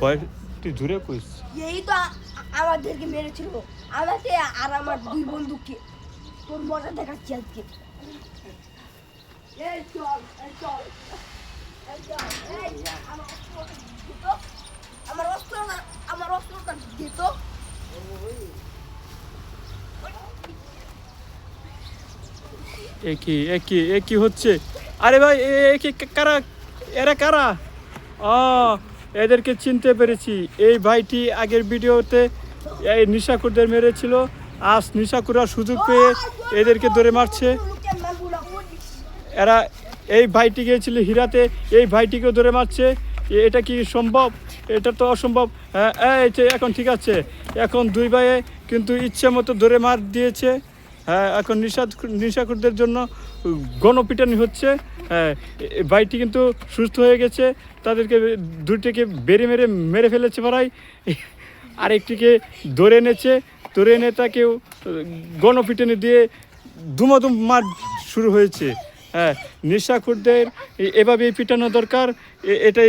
ভাই তুই জুড়ে কইস। এই তো আমাদেরকে মেরেছিল, আমাকে আর আমার দুই বন্ধুকে। তোর মজা দেখাচ্ছি আজকে। এই চল, এই চল, এই চল, এই আমার অস্ত্রটা দিত। একই হচ্ছে। আরে ভাই এ কারা, এরা কারা? ও, এদেরকে চিনতে পেরেছি। এই ভাইটি আগের ভিডিওতে এই নিশাকুরদের মেরেছিল, আজ নিশাকুররা সুযোগ পেয়ে এদেরকে ধরে মারছে। এরা এই ভাইটি গিয়েছিল হীরাতে, এই ভাইটিকেও ধরে মারছে। এটা কি সম্ভব? এটা তো অসম্ভব। হ্যাঁ, এই যে এখন ঠিক আছে, এখন দুই ভাইয়ে কিন্তু ইচ্ছে মতো ধরে মার দিয়েছে। হ্যাঁ, এখন নিশাকুরদের জন্য গণপিটানি হচ্ছে। হ্যাঁ, ভাইটি কিন্তু সুস্থ হয়ে গেছে, তাদেরকে দুটিকে মেরে ফেলেছে ভাই। আরেকটিকে ধরে এনেছে, ধরে এনে তাকেও গণপিটানি দিয়ে ধুমাধুম মার শুরু হয়েছে। হ্যাঁ, নিশাকুরদের এভাবেই পিটানো দরকার। এটাই